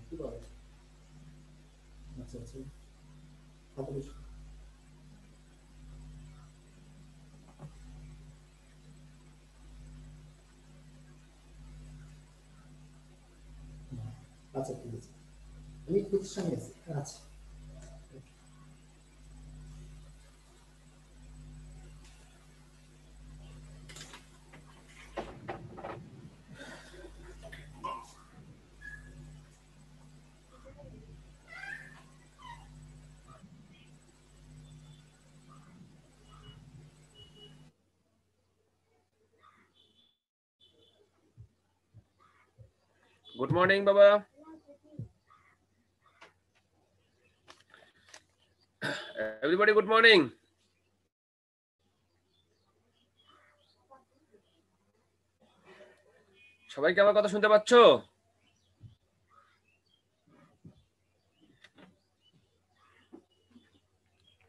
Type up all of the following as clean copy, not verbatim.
কি বলে? আচ্ছা আচ্ছা, হাতে বসো। আচ্ছা ঠিক আছে, আমি প্রতিষ্ঠানে আছি। আচ্ছা, গুড মর্নিং বাবা। Everybody good morning. সবাই কি আমার কথা শুনতে পাচ্ছ?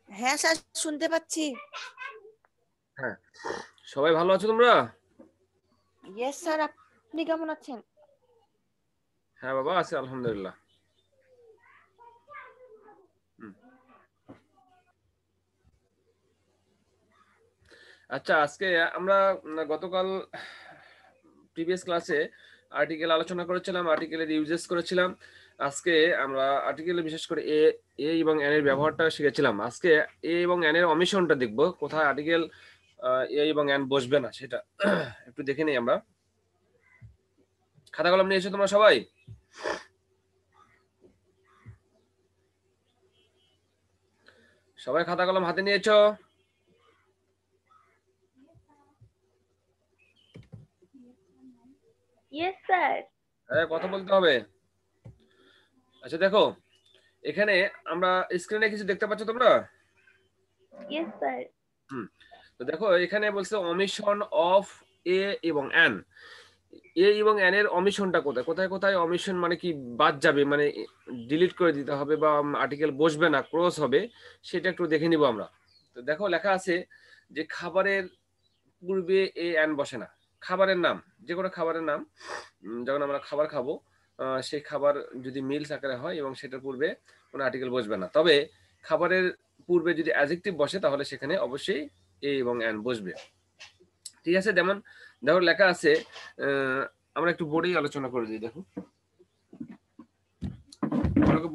হ্যাঁ স্যার, শুনতে পাচ্ছি। হ্যাঁ, সবাই ভালো আছো তোমরা? ইয়েস স্যার, আপনি কেমন আছেন? হ্যাঁ বাবা, আছি আলহামদুলিল্লাহ। আচ্ছা, আজকে আমরা গতকাল প্রিভিয়াস ক্লাসে আর্টিকেল আলোচনা করেছিলাম, আর্টিকেলের ইউজেস করেছিলাম। আজকে আমরা আর্টিকেলে বিশেষ করে এ এবং এন এর ব্যবহারটা শিখেছিলাম। আজকে এ এবং এন এর অমিশনটা দেখব, কোথায় আর্টিকেল এ এবং এন বসবে না সেটা একটু দেখে নিই আমরা। খাতা কলম নিয়েছো তোমরা সবাই? সবাই খাতা কলম হাতে নিয়েছো? Yes sir. হ্যাঁ, কথা বলতে হবে। আচ্ছা দেখো, এখানে আমরা স্ক্রিনে কিছু দেখতে পাচ্ছ তোমরা? Yes sir. তো দেখো, এখানে বলছে অমিশন অফ এ এবং এন। এ এবং এন এর অমিশনটা কোথায় কোথায় কোথায় অমিশন মানে কি বাদ যাবে, মানে ডিলিট করে দিতে হবে বা আর্টিকেল বসবে না, ক্রস হবে, সেটা একটু দেখে নিব আমরা। তো দেখো লেখা আছে যে খাবারের পূর্বে এ এন বসে না। খাবারের নাম, যে কোনো খাবারের নাম, যখন আমরা খাবার খাবো সেই খাবার যদি মিলস আকারে হয় এবং সেটার পূর্বে কোনো আর্টিকেল বসবে না। তবে খাবারের পূর্বে যদি অ্যাডজেক্টিভ বসে তাহলে সেখানে অবশ্যই এ এবং এন বসবে। ঠিক আছে, যেমন দেখো লেখা আছে, আমরা একটু বোর্ডেই আলোচনা করে দিই। দেখো,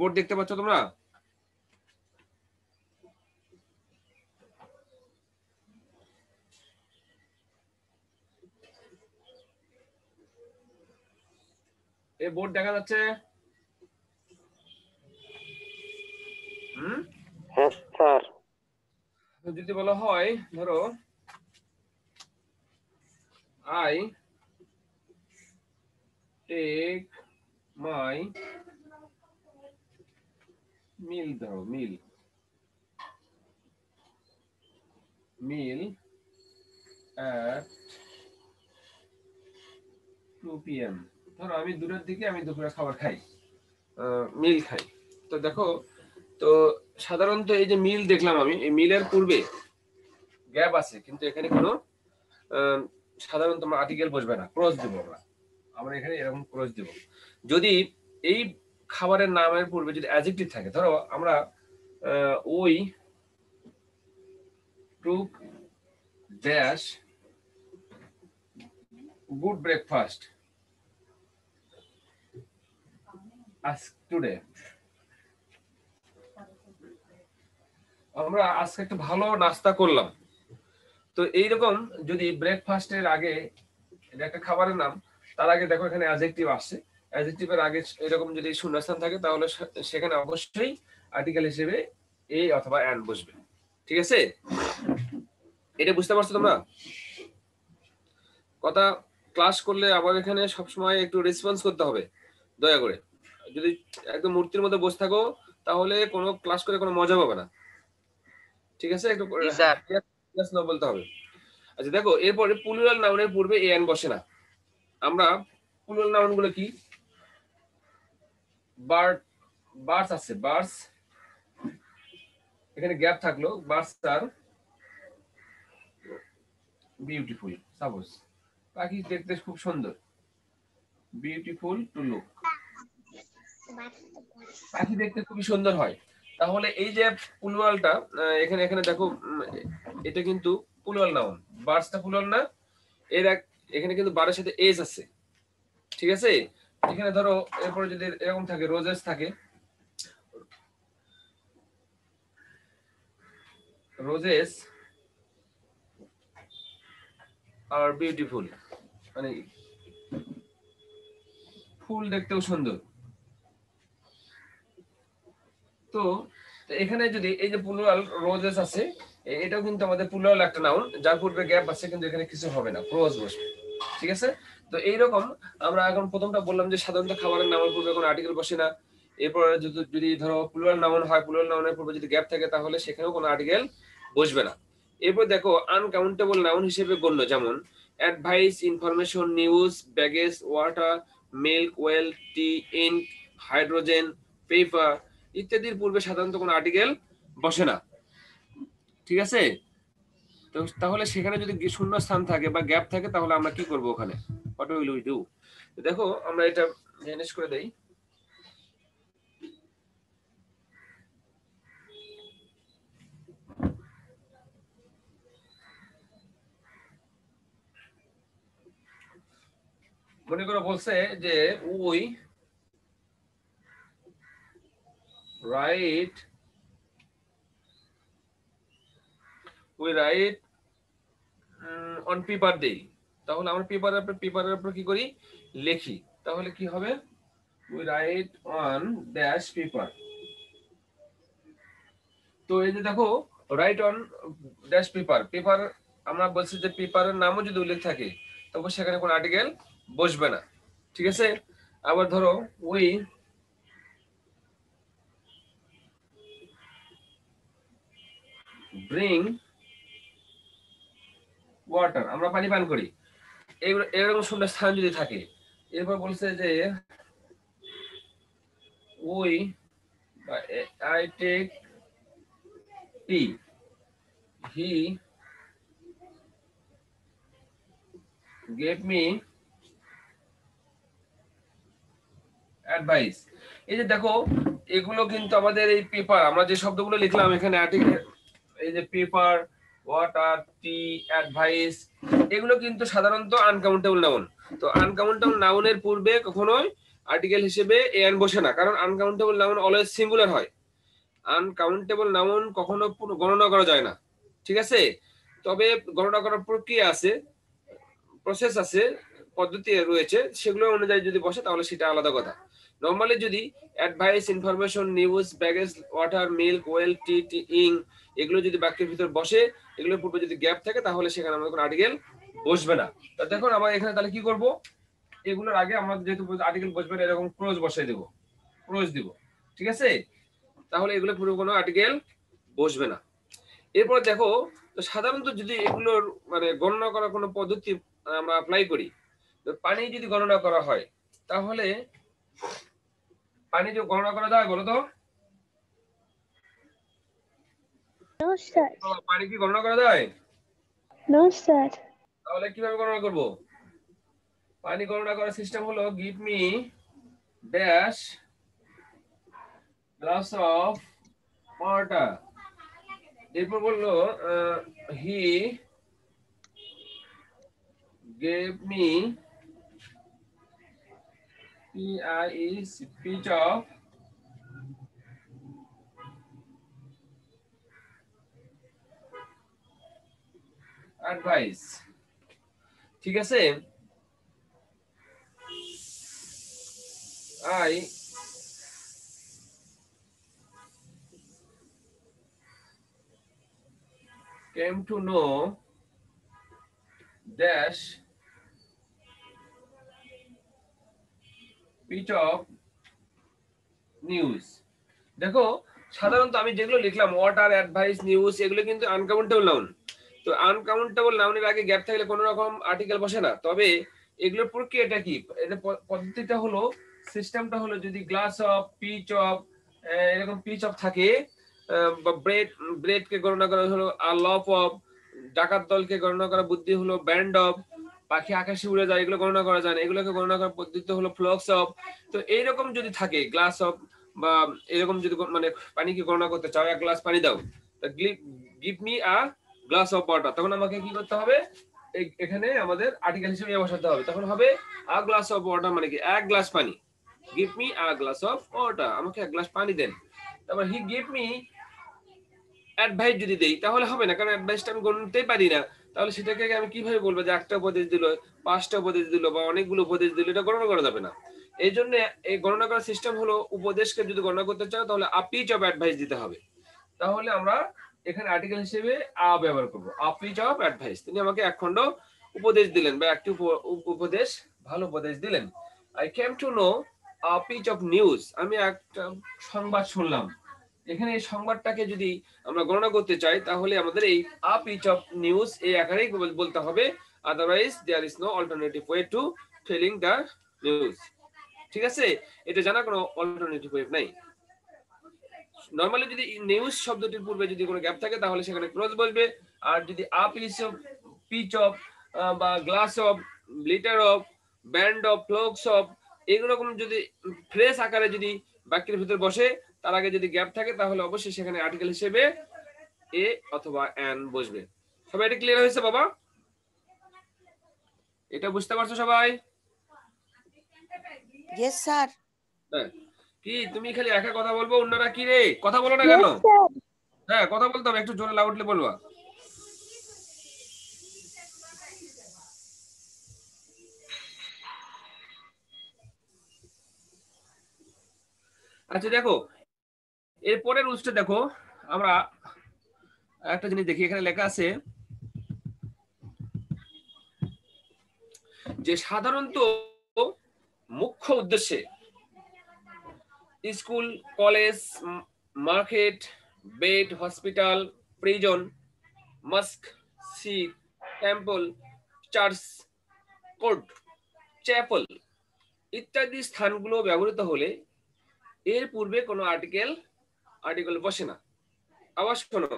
বোর্ড দেখতে পাচ্ছ তোমরা? এই বোর্ড দেখা যাচ্ছে? হ্যাঁ স্যার। যদি বলা হয়, ধরো আই টেক মাই মিল, ধরো মিল at 2 PM। ধরো আমি দূরের দিকে আমি দুপুরে খাবার খাই, মিল খাই। তো দেখো, তো সাধারণত এই যে মিল দেখলাম আমি, এই মিলের পূর্বে গ্যাপ আছে, কিন্তু এখানে কোনো সাধারণত আমরা আর্টিকেল বসবে না, ক্রস দেব আমরা। আমরা এখানে এরকম ক্রস দেব যদি এই খাবারের নামের পূর্বে যদি অ্যাডজেক্টিভ থাকে। ধরো আমরা ওই took dash good breakfast today. আমরা আজকে একটা ভালো নাস্তা করলাম। তো এইরকম যদি ব্রেকফাস্টের আগে, এটা একটা খাবারের নাম, তার আগে দেখো এখানে অ্যাডজেক্টিভ আসছে, অ্যাডজেক্টিভের আগে এরকম যদি শূন্যস্থান থাকে তাহলে সেখানে অবশ্যই আর্টিকেল হিসেবে এ অথবা এন বসবে। ঠিক আছে, এটা বুঝতে পারছো তোমরা? কথা ক্লাস করলে আবার এখানে সবসময় একটু রেসপন্স করতে হবে দয়া করে। যদি একদম মূর্তির মধ্যে বসে থাকো তাহলে কোনো ক্লাস করে কোনো মজা পাবে না। ঠিক আছে, একটু বলতে হবে। আচ্ছা দেখো, এরপরে প্লুরাল নাউনের পূর্বে এ এন বসে না। আমরা প্লুরাল নাউন গুলো কি? বার্ড, বার্ডস আছে, বার্ডস, এখানে গ্যাপ থাকলো, বার্ডস আর বিউটিফুল। সাপোজ পাখি দেখতে খুব সুন্দর, বিউটিফুল টু লুক। পাখি দেখতে খুবই সুন্দর হয়। তাহলে এই যে প্লুরালটা এখানে এখানে দেখো এটা কিন্তু প্লুরাল নাউন, বার্ডসটা প্লুরাল না, এখানে কিন্তু বারের সাথে এস আছে, ঠিক আছে। এখানে ধরো এরপরে যদি এরকম থাকে রোজেস থাকে, রোজেস আর বিউটিফুল, মানে ফুল দেখতেও সুন্দর। তো এখানে যদি এই যে প্লুরাল রোজেস আছে, এটাও কিন্তু আমাদের প্লুরাল একটা নাউন, যার পূর্বে গ্যাপ আছে, কিন্তু এখানে কিছু হবে না, ক্লোজ বসবে, ঠিক আছে। তো এইরকম আমরা এখন প্রথমটা বললাম যে সাধারণত খাবারের নামের পূর্বে কোনো আর্টিকেল বসে না। এরপর যদি ধরো প্লুরাল নাউন হয়, প্লুরাল নাউনের পূর্বে যদি গ্যাপ থাকে তাহলে সেখানেও কোনো আর্টিকেল বসবে না। এরপর দেখো আনকাউন্টেবল নাউন হিসেবে গণ্য, যেমন advice, information, news, baggage, water, milk, oil, tea, ink, hydrogen, paper ইত্যাদির পূর্বে সাধারণত কোনো আর্টিকেল বসে না, ঠিক আছে। তো তাহলে সেখানে যদি শূন্য স্থান থাকে বা গ্যাপ থাকে তাহলে আমরা কি করব ওখানে, হোয়াট উইল উই ডু। দেখো আমরা এটা ম্যানেজ করে দেই। মনে করো বলছে যে উই রাইট অন পেপার দেই, তাহলে আমরা পেপারের উপর কি করি, লিখি, তাহলে কি হবে, we write on dash paper. তো এই যে দেখো right on dash paper, paper আমরা বলছি যে পেপারের নামও যদি উল্লেখ থাকে তবে সেখানে কোনো আর্টিকেল বসবে না, ঠিক আছে। আবার ধরো উই ব্রিং ওয়াটার, আমরা পানি পান করি, এরকম শূন্য স্থান যদি থাকে। এরপর বলছে যে we I take tea, he gave me advice. এই যে দেখো এগুলো কিন্তু আমাদের এই পেপার, আমরা যে শব্দগুলো লিখলাম এখানে আর্টিকেল, এই যে পেপার, ওয়াটার, টি, অ্যাডভাইস, এগুলো কিন্তু সাধারণত আনকাউন্টেবল নাউন। তো আনকাউন্টেবল নাউনের পূর্বে কখনোই আর্টিকেল হিসেবে এন বসে না, কারণ আনকাউন্টেবল নাউন অলওয়েজ সিঙ্গুলার হয়। আনকাউন্টেবল নাউন কখনো গণনা করা যায় না, ঠিক আছে। তবে গণনা করার প্রক্রিয়া আছে, প্রসেস আছে, পদ্ধতি রয়েছে, সেগুলো অনুযায়ী যদি বসে তাহলে সেটা আলাদা কথা। নরমালি যদি advice, information, news, baggage, water, milk, oil, tea, ink এগুলো যদি বাক্যের ভিতর বসে, এগুলোর পূর্বে যদি গ্যাপ থাকে তাহলে সেখানে আমাদের কোনো আর্টিকেল বসবে না। তো দেখুন আমরা এখানে তাহলে কি করব, এগুলোর আগে আমরা যেহেতু আর্টিকেল বসবে না এরকম ক্লোজ বসাই দেব, ক্লোজ দিব, ঠিক আছে। তাহলে এগুলো পুরো কোনো আর্টিকেল বসবে না। এরপর দেখো তো সাধারণত যদি এগুলোর মানে গণনা করার কোনো পদ্ধতি আমরা অ্যাপ্লাই করি, তো পানি যদি গণনা করা হয় তাহলে পানি যে গণনা করা যায় বলো তো, No, sir. পানি কি গণনা করা যায়? No, sir. তাহলে কিভাবে গণনা করব? পানি গণনা করার সিস্টেম হলো give me dash glass of water, এরপর বললো he gave me piece of advice, ঠিক আছে। I came to know dash pitch of news। দেখো সাধারণত আমি যেগুলো লিখলাম ওয়াটার, অ্যাডভাইস, নিউজ এগুলো কিন্তু আনকাউন্টেবল নাউন। তো আনকাউন্টেবল নাউনের আগে গ্যাপ থাকলে কোনো রকম আর্টিকেল বসে না। তবে এগুলোর প্রক্রিয়াটা কি, এদের পদ্ধতিটা হলো, সিস্টেমটা হলো, যদি গ্লাস অফ, পিচ অফ, এরকম পিচ অফ থাকে, বা ব্রেডকে গণনা করা হলো আর লফ অফ, ডাকাত দলকে গণনা করা বুদ্ধি হলো ব্যান্ড অফ, পাখি আকাশে উড়ে যায় এগুলো গণনা করা যায় না, এগুলোকে গণনা করার পদ্ধতি হলো ফ্লক্স অফ। তো এইরকম যদি থাকে গ্লাস অফ বা এরকম যদি মানে পানিকে গণনা করতে চাও, 1 গ্লাস পানি দাও, give me a glass of water, তখন আমাকে কি করতে হবে, এখানে আমাদের আর্টিকেল হিসেবে বসাতে হবে। তখন হবে আ গ্লাস অফ ওয়াটার মানে কি 1 গ্লাস পানি। Give me a glass of water, আমাকে 1 গ্লাস পানি দেন। তারপর হি গিভ মি অ্যাডভাইস যদি দেই তাহলে হবে না, কারণ অ্যাডভাইসটা আমি গণতেই পারি না। তাহলে সেটাকে আমি কিভাবে বলবো যে একটা উপদেশ দিল, 5টা উপদেশ দিল বা অনেকগুলো উপদেশ দিল, এটা গণনা করা যাবে না। এই জন্য এই গণনা করার সিস্টেম হলো, উপদেশকে যদি গণনা করতে চাও তাহলে আ পিচ অফ অ্যাডভাইস দিতে হবে। তাহলে আমরা এখানে আর্টিকেল হিসেবে আ ব্যবহার করব, আ পিচ অফ অ্যাডভাইস। তিনি আমাকে 1 খণ্ড উপদেশ দিলেন বা একটি উপদেশ, ভালো উপদেশ দিলেন। I came to know a piece of news, আমি একটা সংবাদ শুনলাম। এখানে এই সংবাদটাকে যদি আমরা গণনা করতে চাই তাহলে আমাদের এই আ পিচ অফ নিউজ এই আকারেই বলতে হবে, otherwise there is no alternative way to telling the news. ঠিক আছে, এটা জানা কোনো অল্টারনেটিভ ওয়ে নাই। নরমালি যদি নিউজ শব্দটির পূর্বে যদি কোনো গ্যাপ থাকে তাহলে সেখানে ক্লোজ বসবে, আর যদি আ পিচ অফ বা glass of, litre of, band of, flocks of, এইরকম যদি ফ্রেশ আকারে যদি বাক্যের ভিতর বসে, তার আগে যদি গ্যাপ থাকে তাহলে অবশ্যই সেখানে আর্টিকেল হিসেবে এ অথবা অ্যান বসবে। সবাই এটা ক্লিয়ার হয়েছে বাবা? এটা বুঝতে পারছো সবাই? Yes sir. হ্যাঁ, কি তুমি খালি একা কথা বলবো, অন্যরা কি রে কথা বলো না কেন? Yes, sir. হ্যাঁ, কথা বলতে হবে, একটু জোরে লাউডলি বলবা। আচ্ছা দেখো, এরপরের রুলসটা দেখো, আমরা একটা জিনিস দেখি, এখানে লেখা আছে যে সাধারণত মুখ্য উদ্দেশ্যে school, college, market, bed, hospital, prison, mosque, seat, temple, church, court, chapel ইত্যাদি স্থানগুলো ব্যবহৃত হলে এর পূর্বে কোনো আর্টিকেল বসে না। আবার শোনো,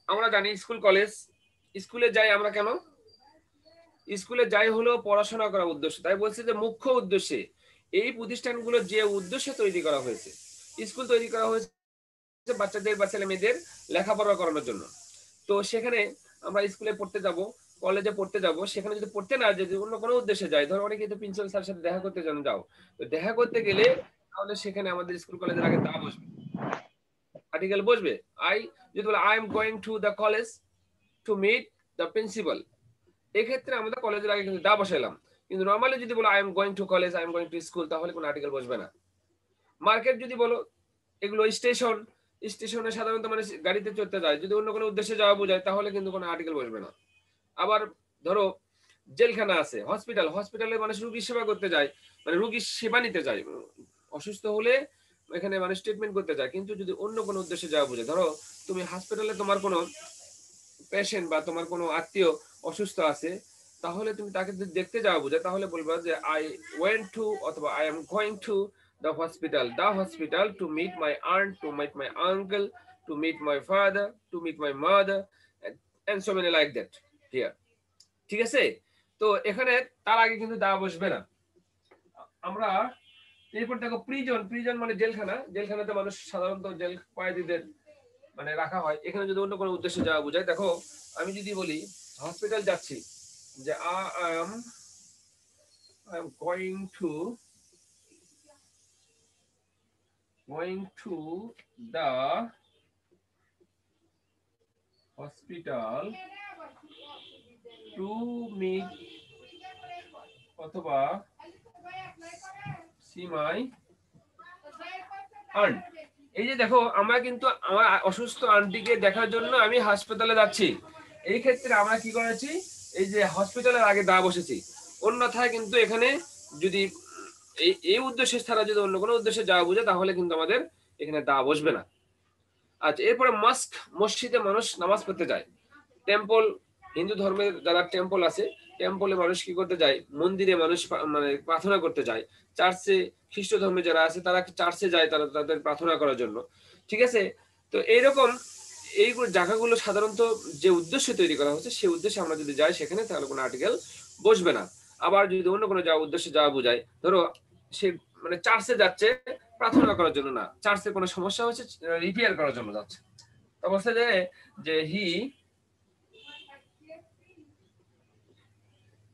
আমরা জানি স্কুল, কলেজ, স্কুলে যাই আমরা কেন? স্কুলে যাই হলো পড়াশোনা করার উদ্দেশ্য। তাই বলছে যে মুখ্য উদ্দেশ্যে, এই প্রতিষ্ঠানগুলো যে উদ্দেশ্যে তৈরি করা হয়েছে, স্কুল তৈরি করা হয়েছে বাচ্চাদের বা ছেলে মেয়েদের লেখাপড়া করানোর জন্য। তো সেখানে আমরা স্কুলে পড়তে যাব, কলেজে পড়তে যাব, সেখানে যদি পড়তে না যদি অন্য কোনো উদ্দেশ্যে যাই, ধরো অনেকে তো প্রিন্সিপাল স্যারের সাথে দেখা করতে যাও, তো দেখা করতে গেলে তাহলে সেখানে আমাদের স্কুল কলেজের আগে দা বসবে, আর্টিকেল বসবে। যদি বলে I am going to the college to meet the principal, এক্ষেত্রে আমাদের কলেজের আগে কিন্তু দা বসাইলাম। কিন্তু নর্মালি যদি বলো I am going to college, I am going to school, তাহলে কোনো আর্টিকেল বসবে না। মার্কেট যদি বলো, এগুলো স্টেশনে সাধারণত মানুষ গাড়িতে চড়তে যায়, যদি অন্য কোনো উদ্দেশ্যে যাওয়া বোঝায় তাহলে কিন্তু কোনো আর্টিকেল বসবে না। আবার ধরো জেলখানা আছে, হসপিটালে মানুষ রোগীর সেবা করতে যায়, মানে রোগীর সেবা নিতে যায়, অসুস্থ হলে এখানে মানুষ ট্রিটমেন্ট করতে যায়। কিন্তু যদি অন্য কোনো উদ্দেশ্যে যাওয়া বোঝায়, ধরো তুমি হসপিটালে তোমার কোনো পেশেন্ট বা তোমার কোনো আত্মীয় অসুস্থ আছে, তাহলে তুমি তাকে যদি দেখতে যাওয়া বোঝায় তাহলে বলবা যে আই ওয়েন্ট টু অথবা I am going two the hospital to meet my aunt, to meet my uncle, to meet my father, to meet my mother, and so many like that here. ঠিক আছে, তো এখানে তার আগে কিন্তু দা বসবে না। আমরা এরপর দেখো প্রিজন মানে জেলখানাতে মানুষ সাধারণত জেল কয়েদিদের মানে রাখা হয়। এখানে যদি অন্য কোনো উদ্দেশ্যে যাওয়া বোঝায়, দেখো আমি যদি বলি হসপিটাল যাচ্ছি, যে I am going two the hospital to meet অথবা see my aunt। এই যে দেখো, আমরা কিন্তু আমার অসুস্থ আন্টিকে দেখার জন্য আমি হাসপাতালে যাচ্ছি, এই ক্ষেত্রে আমরা কি করেছি, এই যে হসপিটালের আগে দা বসেছি। অন্যথায় কিন্তু এখানে যদি এই উদ্দেশ্যে ছাড়া যদি অন্য কোনো উদ্দেশ্যে যাওয়া বোঝে তাহলে কিন্তু আমাদের এখানে দা বসবে না। আচ্ছা, এরপরে মসজিদে মানুষ নামাজ পড়তে যায়। টেম্পল, হিন্দু ধর্মের যারা টেম্পল আছে, টেম্পলে মানুষ কি করতে যায়, মন্দিরে মানুষ মানে প্রার্থনা করতে যায়। চার্চে, খ্রিস্ট ধর্মে যারা আছে তারা চার্চে যায় তারা তাদের প্রার্থনা করার জন্য। ঠিক আছে, তো এইরকম এইগুলো জায়গাগুলো সাধারণত যে উদ্দেশ্যে তৈরি করা হচ্ছে সেই উদ্দেশ্যে আমরা যদি যাই সেখানে, তাহলে কোনো আর্টিকেল বসবে না। আবার যদি অন্য কোনো উদ্দেশ্যে যাওয়া বোঝায়, ধরো সে মানে চার্চে যাচ্ছে প্রার্থনা করার জন্য না, চার্চে কোনো সমস্যা হচ্ছে রিপেয়ার করার জন্য যাচ্ছে। তো বলছে যে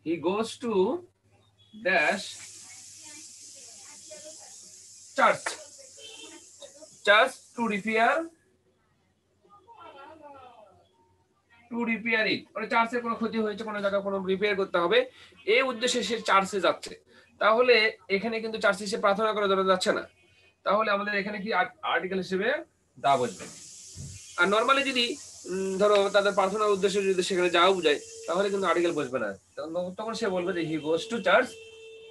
he goes to dash church to repair it, মানে চার্চের কোনো ক্ষতি হয়েছে, কোনো জায়গায় কোনো রিপেয়ার করতে হবে, এই উদ্দেশ্যে সে চার্চে যাচ্ছে। তাহলে এখানে কিন্তু চার্চে সে প্রার্থনা করার জন্য যাচ্ছে না, তাহলে আমাদের এখানে কি আর্টিকেল হিসেবে দা বসবে। আর নরমালি যদি ধরো তাদের প্রার্থনার উদ্দেশ্যে যদি সেখানে যাওয়া বুঝায়, তাহলে কিন্তু আর্টিকেল বসবে না, তখন সে বলবে যে he goes to church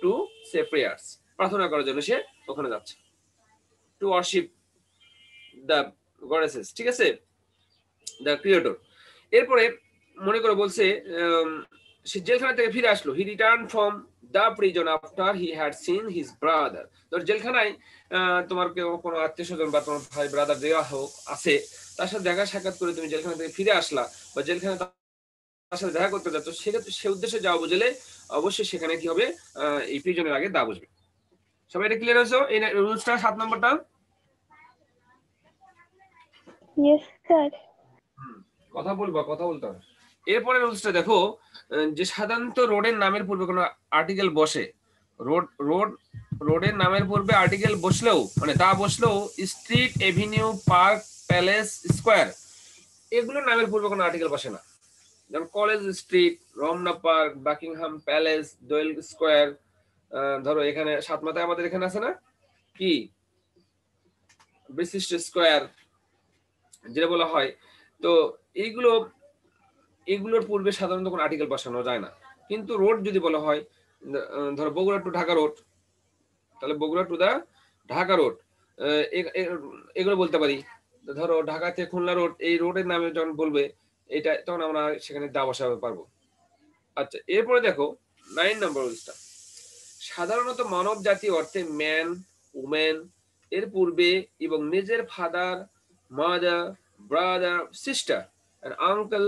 to say prayers, প্রার্থনা করার জন্য সে ওখানে যাচ্ছে, টু ওয়ার্শিপ দ্য গডেসেস, ঠিক আছে, দ্য ক্রিয়েটর। এরপরে মনে করে বলছে সে জেলখানা থেকে ফিরে আসলো, he return from the prison after he had seen his brother. তোর জেলখানায় তোমার কোনো আত্মীয় স্বজন বা তোমার ভাই ব্রাদার দেওয়া হোক আছে, তার সাথে দেখা সাক্ষাৎ করে তুমি জেলখানা থেকে ফিরে আসলা, বা জেলখানা তার সাথে দেখা করতে যাচ্ছ, সেক্ষেত্রে সে উদ্দেশ্যে যাওয়া বুঝলে অবশ্যই সেখানে কি হবে, এই প্রিজনের আগে দা বসবে। সবাই এটা ক্লিয়ার হয়েছে? এই রুলসটা 7 নম্বরটা। Yes, sir. কথা বলতে হবে। এরপরে রুলসটা দেখো, যে সাধারণত রোডের নামের পূর্বে কোনো আর্টিকেল বসে, রোডের নামের পূর্বে আর্টিকেল বসলেও, মানে দা বসলেও, street, avenue, park, palace, square, এগুলোর নামের পূর্বে কোনো আর্টিকেল বসে না। যেমন College Street, Ramna park, Buckingham Palace, Doel square, ধরো এখানে সাতমাথায় আমাদের এখানে আছে না কি বিশিষ্ট স্কোয়ার যেটা বলা হয়, তো এগুলোর পূর্বে সাধারণত কোনো আর্টিকেল বসানো যায় না। কিন্তু রোড যদি বলা হয়, ধরো বগুড়া টু ঢাকা রোড, তাহলে Bogura to the Dhaka road, এগুলো বলতে পারি। ধরো ঢাকা থেকে খুলনা রোড, এই রোডের নামে যখন বলবে এটা, তখন আমরা সেখানে দা বসাতে পারবো। আচ্ছা, এরপরে দেখো 9 নম্বর রুলসটা, সাধারণত মানব জাতি অর্থে ম্যান, উমেন এর পূর্বে এবং নিজের father, mother, brother, sister, uncle,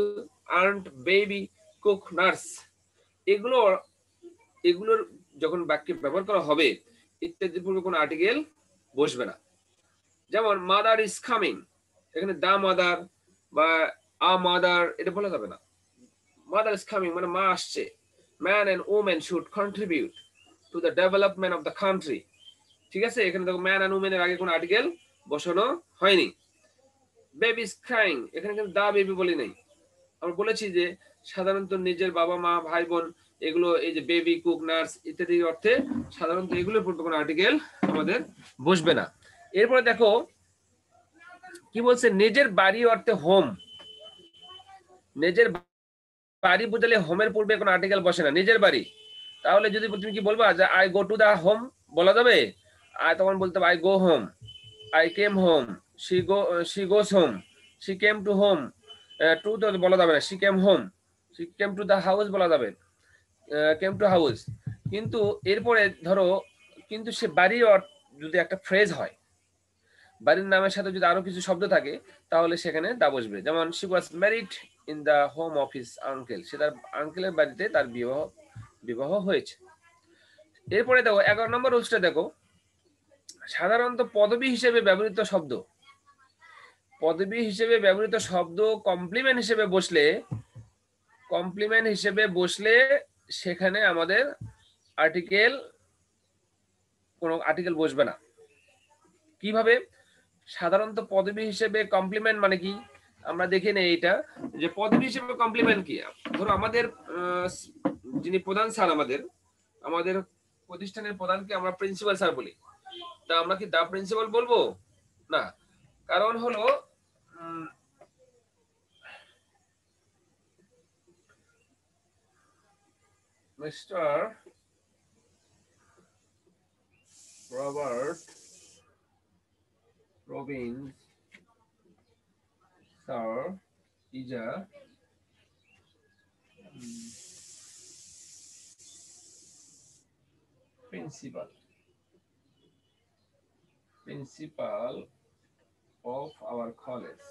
aunt, baby, cook, nurse, এগুলোর যখন বাক্যে ব্যবহার করা হবে, ইত্যাদির পূর্বে কোনো আর্টিকেল বসবে না। যেমন মাদার ইজ কামিং, এখানে দা মাদার বা আ মাদার এটা বলা যাবে না। মাদার ইজ কামিং মানে মা আসছে। Man and women should contribute to the development of the country, ঠিক আছে, এখানে দেখো ম্যান এন্ড ওমেন এর আগে কোনো আর্টিকেল বসানো হয়নি। বেবি ইজ ক্রাইং, এখানে কিন্তু দা বেবি বলি নাই। আমরা বলেছি যে সাধারণত নিজের বাবা মা ভাই বোন এগুলো, এই যে বেবি, কুক, নার্স ইত্যাদি অর্থে সাধারণত এগুলোর পূর্বে কোনো আর্টিকেল আমাদের বসবে না। এরপরে দেখো কি বলছে, নিজের বাড়ি অর্থে হোম, নিজের বাড়ি বুঝলে হোমের পূর্বে কোনো আর্টিকেল বসে না, নিজের বাড়ি। তাহলে যদি তুমি কি বলবা যে I go to the home বলা যাবে? আই তখন বলতে হবে I go home, I came home, she goes home, she came to home, to তো বলা যাবে না, she came home, she came to the house বলা যাবে, কেম টু হাউস। কিন্তু এরপরে ধরো, কিন্তু সে বাড়ির যদি একটা ফ্রেজ হয়, বাড়ির নামের সাথে যদি আরো কিছু শব্দ থাকে, তাহলে সেখানে দা বসবে। যেমন she was married in the home of his uncle, সে তার আঙ্কেলের বাড়িতে তার বিবাহ হয়েছে। এরপরে দেখো 11 নম্বর রুলসটা দেখো, সাধারণত পদবী হিসেবে ব্যবহৃত শব্দ কমপ্লিমেন্ট হিসেবে বসলে সেখানে আমাদের কোনো আর্টিকেল বসবে না। কিভাবে? সাধারণত পদবী হিসেবে কমপ্লিমেন্ট মানে কি আমরা দেখে নেই, এটা যে পদবী হিসেবে কমপ্লিমেন্ট কি। ধরো আমাদের যিনি প্রধান স্যার, আমাদের প্রতিষ্ঠানের প্রধানকে আমরা প্রিন্সিপাল স্যার বলি, তা আমরা কি দা প্রিন্সিপাল বলবো না? কারণ হলো mister Robert Robbins sir is a principal of our college।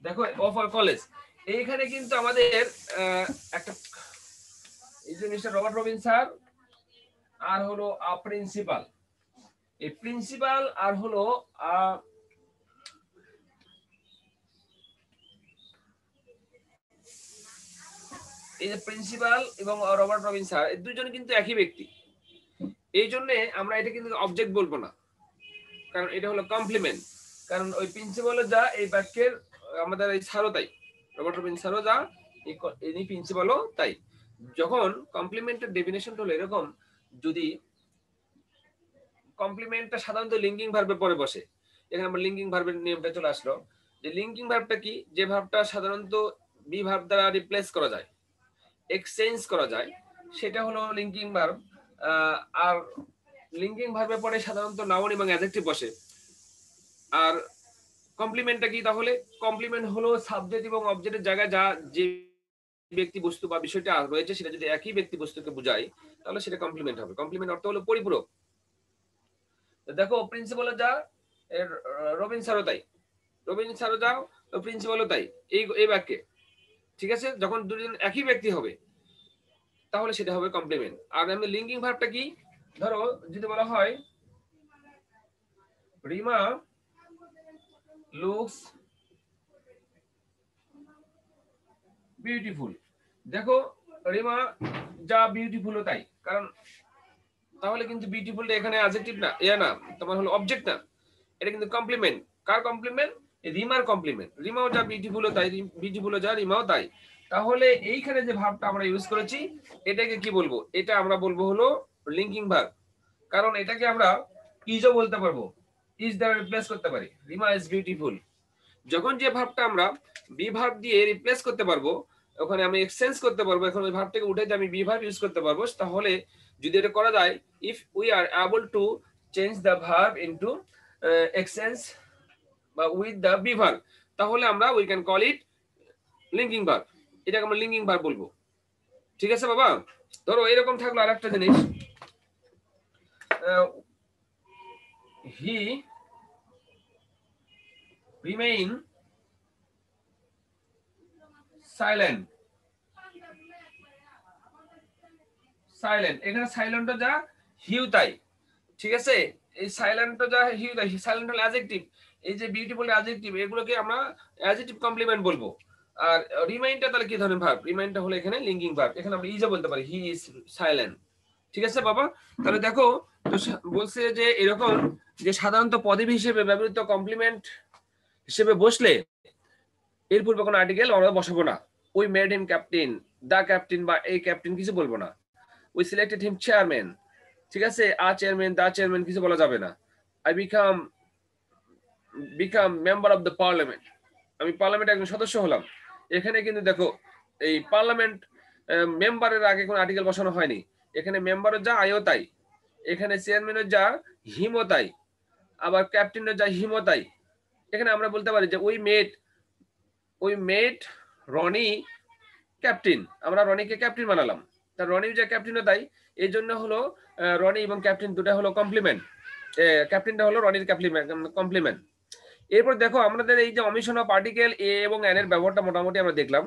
দেখো অফ আওয়ার কলেজ, এইখানে কিন্তু আমাদের একটা, এই যে মিস্টার রবার্ট রবিন স্যার আর হলো আ প্রিন্সিপাল। এই প্রিন্সিপাল আর হলো এই যে প্রিন্সিপাল এবং রবার্ট রবিন স্যার, এই দুজনে কিন্তু একই ব্যক্তি। এই জন্য আমরা এটা কিন্তু অবজেক্ট বলবো না, কারণ এটা হলো কমপ্লিমেন্ট। কারণ ওই প্রিন্সিপালও যা এই বাক্যের আমাদের এই স্যারও তাই, রবার্ট রবিন স্যারও যা এই প্রিন্সিপালও তাই। যখন কমপ্লিমেন্টের ডেফিনেশনটা হলো এরকম, যদি কমপ্লিমেন্টটা সাধারণত লিঙ্কিং ভার্বে পরে বসে, এখানে আমরা লিঙ্কিং ভার্বের নিয়মটা চলে আসলো। যে লিঙ্কিং ভার্বটা কি, যে ভার্বটা সাধারণত বি ভার্ব দ্বারা রিপ্লেস করা যায়, এক্সচেঞ্জ করা যায়, সেটা হলো লিঙ্কিং ভার্ব। আর লিঙ্কিং ভার্বে পরে সাধারণত নাউন এবং অ্যাডজেক্টিভ বসে। আর কমপ্লিমেন্টটা কি তাহলে? কমপ্লিমেন্ট হলো সাবজেক্ট এবং অবজেক্টের জায়গায় যা যে ব্যক্তি বস্তু বা বিষয়টা রয়েছে সেটা যদি একই ব্যক্তি বস্তুকে বোঝায় তাহলে সেটা কমপ্লিমেন্ট হবে। কমপ্লিমেন্ট অর্থ হলো পরিপূরক। দেখো প্রিন্সিপালও যা রবিন স্যারও তাই, রবিন স্যারও যাও প্রিন্সিপালও তাই এই বাক্যে, ঠিক আছে? যখন দুজন একই ব্যক্তি হবে তাহলে সেটা হবে কমপ্লিমেন্ট। আর আমি লিঙ্কিং ভার্বটা কি, ধরো যদি বলা হয় রিমা লুকস বিউটিফুল। দেখো রিমা যা বিউটিফুল তাই, কারণ তাহলে কিন্তু বিউটিফুল এখানে অ্যাডজেক্টিভ না, না তোমার হলো অবজেক্ট না, এটা কিন্তু কমপ্লিমেন্ট। কার কমপ্লিমেন্ট? রিমার কমপ্লিমেন্ট। রিমাও যা বিউটিফুল তাই, বিউটিফুল যা রিমাও তাই। তাহলে এইখানে যে ভার্বটা আমরা ইউজ করেছি এটাকে কি বলবো? এটা আমরা বলবো হলো লিঙ্কিং ভার্ব। কারণ এটাকে আমরা ইজও বলতে পারবো, ইজ দ্বারা রিপ্লেস করতে পারি। Rima is beautiful. যখন যে ভার্বটা আমরা বি ভার্ব দিয়ে রিপ্লেস করতে পারবো, ওখানে আমি এক্সচেঞ্জ করতে পারবো, এখন ওই ভার্ব থেকে উঠে যে আমি বি ভার্ব ইউজ করতে পারবো, তাহলে যদি এটা করা যায়, if we are able to change the verb into exchange বা উইথ দ্য বি ভার্ব, তাহলে আমরা we can call it linking verb. এটাকে আমরা লিঙ্কিং ভার্ব বলবো। ঠিক আছে বাবা? ধরো এরকম থাকলো আরেকটা জিনিস, হি রিমেইন সাইলেন্ট। সাইলেন্ট, এখানে সাইলেন্টটা যা হিউ তাই, ঠিক আছে? এই সাইলেন্টটা যা হিউ তাই, সাইলেন্ট হলো অ্যাডজেক্টিভ। এই যে বিউটিফুল অ্যাডজেক্টিভ, এগুলোকে আমরা অ্যাডজেক্টিভ কমপ্লিমেন্ট বলবো। আর রিমাইন্ডটা তাহলে কি ধরনের ভার্ব? রিমাইন্ডটা হলো এখানে লিঙ্কিং ভার্ব। এখানে আমরা ইজও বলতে পারি, হি ইজ সাইলেন্ট। ঠিক আছে বাবা? তাহলে দেখো তো বলছে যে এরকম যে সাধারণত পদবী হিসেবে ব্যবহৃত কমপ্লিমেন্ট হিসেবে বসলে এর পূর্বে কোনো আর্টিকেল আমরা বসাবো না। We made him captain, the captain বা এই ক্যাপ্টেন কিছু বলবো না। উই সিলেক্টেড হিম চেয়ারম্যান, ঠিক আছে? আ চেয়ারম্যান, দা চেয়ারম্যান কিছু বলা যাবে না। I become member of the parliament, আমি পার্লামেন্টের একজন সদস্য হলাম। এখানে কিন্তু দেখো এই পার্লামেন্ট মেম্বারের আগে কোনো আর্টিকেল বসানো হয়নি। এখানে মেম্বারও যা আইও তাই, এখানে চেয়ারম্যানের যা হিমও তাই, আবার ক্যাপ্টেনের যা হিমও তাই। এখানে আমরা বলতে পারি যে উই মেড রনি ক্যাপ্টেন, আমরা রনিকে ক্যাপ্টেন বানালাম। তা রনি যে ক্যাপ্টেনও তাই, এই জন্য হলো রনি এবং ক্যাপ্টেন দুটা হলো কমপ্লিমেন্ট। ক্যাপ্টেনটা হলো রনির কমপ্লিমেন্ট। এরপর দেখো আমাদের এই যে অমিশন অফ আর্টিকেল এ এবং এন এর ব্যবহারটা মোটামুটি আমরা দেখলাম।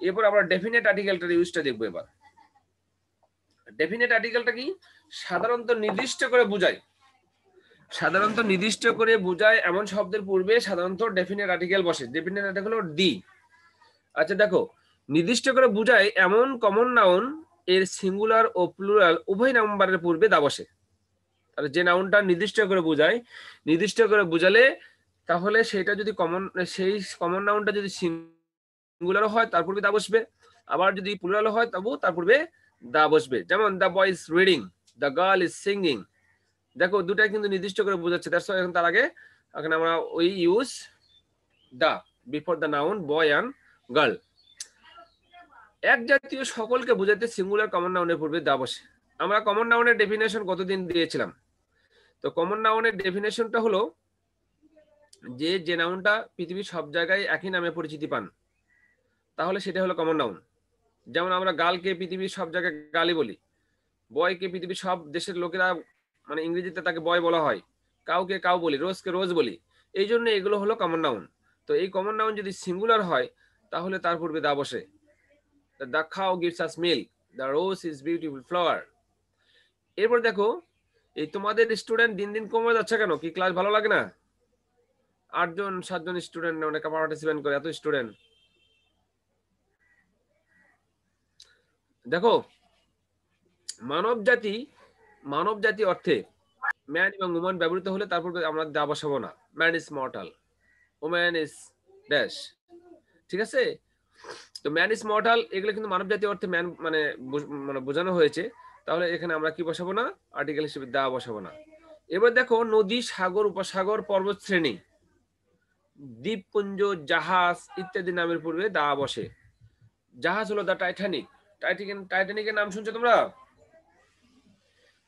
এরপর আমরা ডেফিনেট আর্টিকেলটার ইউজটা দেখবো। এবার ডেফিনেট আর্টিকেলটা কি? সাধারণত নির্দিষ্ট করে বোঝায়, সাধারণত নির্দিষ্ট করে বোঝায় এমন শব্দের পূর্বে সাধারণত ডেফিনেট আর্টিকেল বসে। ডেফিনেট আর্টিকেল হলো ডি। আচ্ছা দেখো, নির্দিষ্ট করে বোঝায় এমন কমন নাউন এর সিঙ্গুলার ও প্লুরাল উভয় নাম্বারের পূর্বে দা বসে। তাহলে যে নাউনটা নির্দিষ্ট করে বোঝায়, নির্দিষ্ট করে বোঝালে তাহলে সেটা যদি সেই কমন নাউনটা যদি সিঙ্গুলার হয় তার পূর্বে দা বসবে, আবার যদি প্লুরাল হয় তবু তার পূর্বে দা বসবে। যেমন the boy is reading, the girl is singing. দেখো দুটাই কিন্তু নির্দিষ্ট করে বোঝাচ্ছে, তার আগে এখানে আমরা we use the before the noun boy and girl. এক জাতীয় সকলকে বোঝাতে সিঙ্গুলার কমন নাউনের পূর্বে দা বসে। আমরা কমন নাউনের ডেফিনেশন কতদিন দিয়েছিলাম? তো কমন নাউনের ডেফিনেশনটা হলো যে নাউনটা পৃথিবীর সব জায়গায় একই নামে পরিচিতি পান তাহলে সেটা হলো কমন নাউন। যেমন আমরা গার্লকে পৃথিবীর সব জায়গায় গার্লই বলি, বয়কে পৃথিবীর সব দেশের লোকেরা মানে ইংরেজিতে তাকে বয় বলা হয়, কাউকে কাউ বলি, রোজকে রোজ বলি। এই জন্য এগুলো হলো কমন নাউন। তো এই কমন নাউন যদি সিঙ্গুলার হয় তাহলে তার পূর্বে দা বসে। The cow gives us milk, the rose is beautiful flower. এরপর দেখো এই তোমাদের স্টুডেন্ট দিন দিন কমে যাচ্ছে কেন? কি ক্লাস ভালো লাগে না? 8 জন 7 জন স্টুডেন্ট অনেক পার্টিসিপেট করে, এত স্টুডেন্ট। দেখো মানব জাতি অর্থে ম্যান এবং উম্যান ব্যবহৃত হলে তারপর আমরা দা বসাবো না। Man is mortal, woman is dash. ঠিক আছে, তো ম্যান ইজ মর্টাল এগুলো কিন্তু মানব জাতি অর্থে ম্যান মানে বোঝানো হয়েছে, তাহলে এখানে আমরা কি বসাবো না? আর্টিকেল হিসেবে দা বসাবো না। এবার দেখো নদী, সাগর, উপসাগর, পর্বত শ্রেণী, দ্বীপপুঞ্জ, জাহাজ ইত্যাদি নামের পূর্বে দা বসে। জাহাজ হলো দা টাইটানিক। টাইটানিকের নাম শুনছো তোমরা?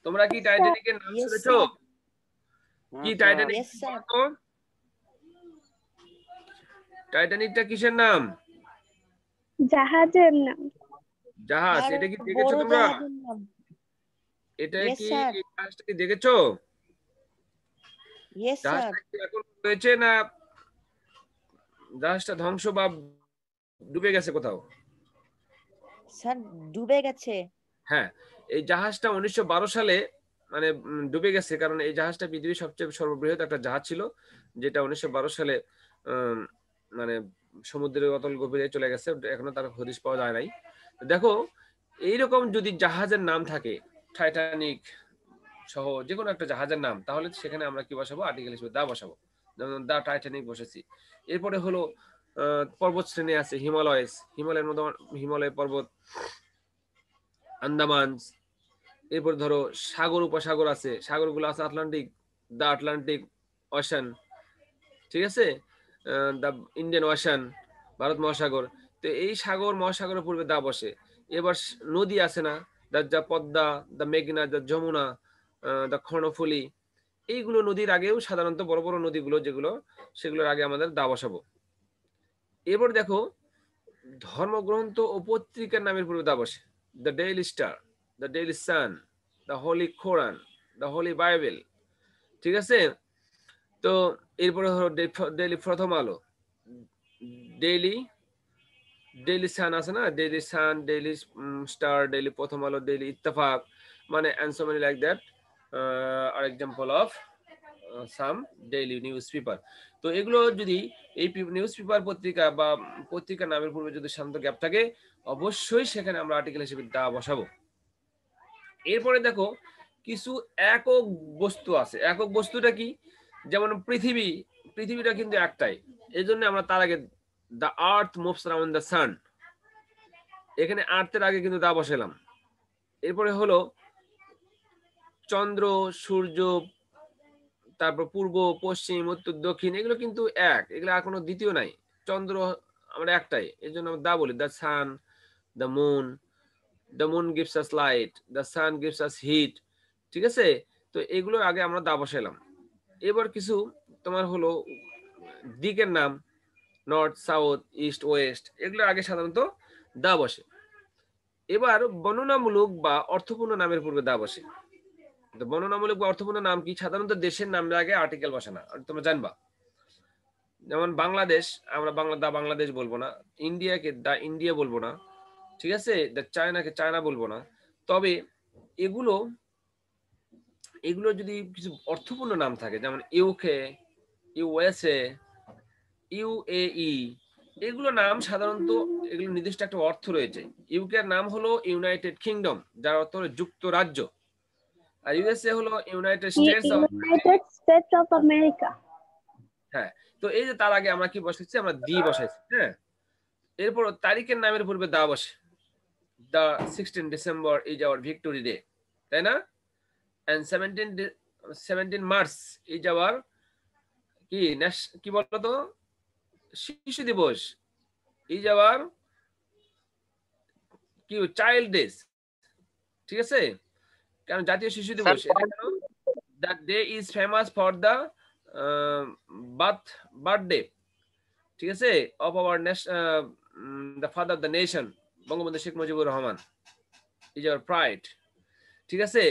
তোমরা কি টাইটানিকের নাম Yes, শুনেছো? sir. কি টাইটানিক? Yes, sir. টাইটানিকটা কিসের নাম? জাহাজের নাম। জাহাজ। আর এটা কি দেখেছো বড় তোমরা? জাহাজের নাম। এটা Yes, কি sir. জাহাজটা কি দেখেছো? Yes, sir. জাহাজটা কি এখন রয়েছে না জাহাজটা ধ্বংস বা ডুবে গেছে কোথাও? স্যার ডুবে গেছে। হ্যাঁ, এই জাহাজটা 1912 সালে মানে ডুবে গেছে, কারণ এই জাহাজটা পৃথিবীর সবচেয়ে সর্ববৃহৎ একটা জাহাজ ছিল, যেটা 1912 সালে মানে সমুদ্রের অতল গভীরে চলে গেছে, এখনো তার হদিশ পাওয়া যায় নাই। দেখো এইরকম যদি জাহাজের নাম থাকে, টাইটানিক সহ যে কোনো একটা জাহাজের নাম, তাহলে সেখানে আমরা কি বসাবো? আর্টিকেল হিসেবে দা বসাবো। যেমন দা টাইটানিক বসেছি। এরপরে হলো পর্বত শ্রেণী আছে, হিমালয়ের মধ্যে হিমালয় পর্বত, আন্দামান। এরপর ধরো সাগর, উপসাগর আছে, সাগরগুলো আছে আটলান্টিক, দা আটলান্টিক ওশান। ঠিক আছে, দা ইন্ডিয়ান ওশান, ভারত মহাসাগর। তো এই সাগর মহাসাগরের পূর্বে দা বসে। এবার নদী আছে না, দা পদ্মা, দা মেঘনা, দা যমুনা, দা কর্ণফুলী, এইগুলো নদীর আগেও সাধারণত বড় বড় নদীগুলো যেগুলো, সেগুলোর আগে আমাদের দা বসাবো। এবার দেখো ধর্মগ্রন্থ ও পত্রিকার নামের পূর্বে দা বসে। The Daily Star, the Daily Sun, the holy Quran, the holy Bible. ঠিক আছে, তো এরপরে হলো ডেইলি প্রথম আলো, ডেইলি সান আছে না, Daily Sun, daily star, daily প্রথম আলো, ডেইলি ইত্তেফাক, মানে and so many like that are example of some daily newspaper। তো এগুলো যদি এই নিউজ পেপার পত্রিকা বা পত্রিকার নামের পূর্বে যদি শান্ত গ্যাপ থাকে, অবশ্যই সেখানে আমরা আর্টিকেল হিসেবে দা বসাবো। এরপরে দেখো কিছু একক বস্তু আছে। একক বস্তুটা কি? যেমন পৃথিবীটা কিন্তু একটাই, এই জন্য আমরা তার আগে the earth moves around the sun, এখানে আর্থের আগে কিন্তু দা বসালাম। এরপরে হলো চন্দ্র, সূর্য, তারপর পূর্ব, পশ্চিম, উত্তর, দক্ষিণ, এগুলো কিন্তু এক, এগুলো আর কোনো দ্বিতীয় নাই। চন্দ্র আমরা একটাই, এই জন্য আমরা দা বলি। The sun, the moon gives us light, the sun gives us hit. ঠিক আছে, তো এগুলোর আগে আমরা দা বসাইলাম। এবার কিছু তোমার হলো দিকের নাম, নর্থ, সাউথ, ইস্ট, ওয়েস্ট, এগুলোর আগে সাধারণত দা বসে। এবার বর্ণনামূলক বা অর্থপূর্ণ নামের পূর্বে দা বসে। তো বর্ণনামূলক বা অর্থপূর্ণ নাম কি? সাধারণত দেশের নামের আগে আর্টিকেল বসে না, তোমরা জানবা। যেমন বাংলাদেশ, আমরা বাংলাদেশ বলবো না, ইন্ডিয়াকে দা ইন্ডিয়া বলবো না, ঠিক আছে, দা চায়নাকে চায়না বলবো না। তবে এগুলো যদি কিছু অর্থপূর্ণ নাম থাকে, যেমন ইউকে, ইউএসএ, ইউএই, এগুলো নাম সাধারণত এগুলো নির্দিষ্ট একটা অর্থ রয়েছে। ইউকে এর নাম হলো ইউনাইটেড কিংডম, যার অর্থ হলো যুক্তরাজ্য, আর ইউএসএ হলো ইউনাইটেড স্টেটস অফ আমেরিকা। হ্যাঁ, তো এই যে তার আগে আমরা কি বসাইছি? আমরা দি বসাইছি। হ্যাঁ, এরপর তারিখের নামের পূর্বে দা বসে। দা 16 December is our victory day, তাই না? এন্ড 17 মার্চ ইজ আওয়ার কি বলতো, শিশু দিবস, ইজ আওয়ার কি চাইল্ড ডেজ। ঠিক আছে, কারণ জাতীয় শিশু দিবস, এটা কেন? That day is famous for the birthday, ঠিক আছে, of our the father of the nation, Bangabandhu Sheikh Mujibur Rahman, is our pride. ঠিক আছে,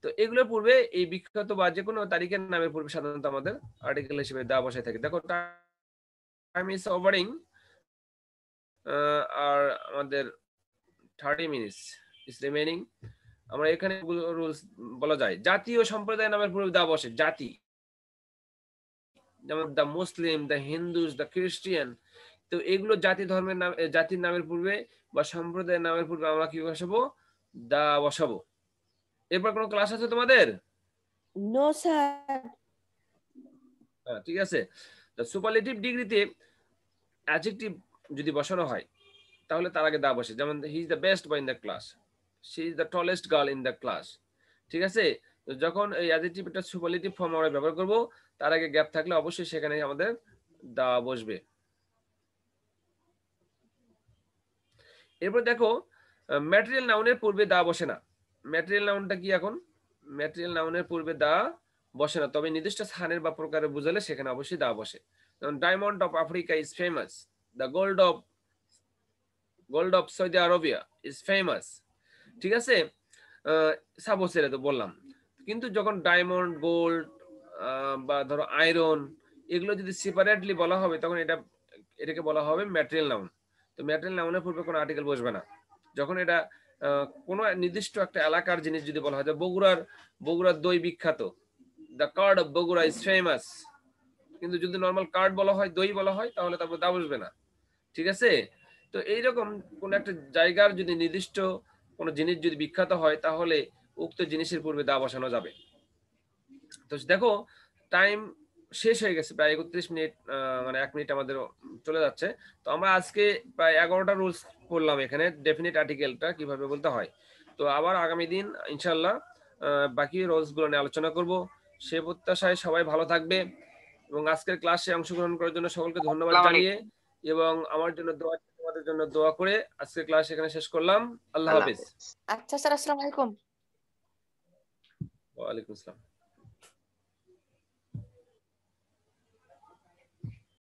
তো এগুলোর পূর্বে এই বিখ্যাত বা যে কোনো তারিখের নামের পূর্বে সাধারণত আমাদের আর্টিকেল হিসেবে দা বসায় থাকে। দেখো টাইম ইজ ওভারিং, আর আমাদের 30 মিনিটস ইজ রিমেইনিং। আমরা এখানে রুলস বলা যায় জাতীয় সম্প্রদায় নামের পূর্বে দা বসে, জাতি, যেমন the Muslim, the Hindus, the Christian. তো এগুলো জাতি ধর্মের নাম, জাতির নামের পূর্বে বা সম্প্রদায়ের নামের পূর্বে আমরা কি বসাবো? দা বসাবো। এরপর কোনো ক্লাস আছে তোমাদের? No sir. হ্যাঁ, ঠিক আছে। সুপারলেটিভ ডিগ্রিতে অ্যাডজেক্টিভ যদি বসানো হয় তাহলে তার আগে দা বসে, যেমন he is the best boy in the class, she is the tallest girl in the class. ঠিক আছে, তো যখন এই অ্যাডজেক্টিভটা সুপারলেটিভ ফর্ম আমরা ব্যবহার করব তার আগে গ্যাপ থাকলে অবশ্যই সেখানে আমাদের দা বসবে। এরপর দেখো ম্যাটেরিয়াল নাউনের পূর্বে দা বসে না। ম্যাটেরিয়াল নাউনটা কি? এখন ম্যাটেরিয়াল নাউনের পূর্বে দা বসে না, তবে নির্দিষ্ট স্থানের বা প্রকারে বোঝালে সেখানে অবশ্যই দা বসে। যেমন diamond off Africa is famous, the gold of Saudi Arabia is famous. ঠিক আছে, সাপোজ এটা তো বললাম। কিন্তু যখন ডায়মন্ড, গোল্ড বা ধরো আয়রন, এগুলো যদি সেপারেটলি বলা হবে তখন এটাকে বলা হবে ম্যাটেরিয়াল নাউন। তো ম্যাটেরিয়াল নাউনের পূর্বে কোনো আর্টিকেল বসবে না। যখন এটা কোনো নির্দিষ্ট একটা এলাকার জিনিস যদি বলা হয়, বগুড়ার দই বিখ্যাত, the card of Bogura is famous, কিন্তু যদি নর্মাল কার্ড বলা হয়, দই বলা হয়, তাহলে তারপর দা বসবে না। ঠিক আছে, তো এইরকম কোন একটা জায়গার যদি নির্দিষ্ট কোনো জিনিস যদি বিখ্যাত হয় তাহলে উক্ত জিনিসের পূর্বে দা বসানো যাবে। তো দেখো টাইম শেষ হয়ে গেছে, প্রায় 31 মিনিট, মানে 1 মিনিট আমাদের চলে যাচ্ছে। তো আমরা আজকে প্রায় 11টা রুলস পড়লাম এখানে, ডেফিনিট আর্টিকেলটা কিভাবে বলতে হয়। তো আবার আগামী দিন ইনশাল্লাহ বাকি রুলস গুলো নিয়ে আলোচনা করব। সে প্রত্যাশায় সবাই ভালো থাকবে এবং আজকের ক্লাসে অংশগ্রহণ করার জন্য সকলকে ধন্যবাদ জানিয়ে এবং আমার জন্য দোয়া, তোমাদের জন্য দোয়া করে আজকের ক্লাস এখানে শেষ করলাম। আল্লাহ হাফেজ। আচ্ছা স্যার, আসসালামু আলাইকুম। ওয়ালাইকুম আসসালাম।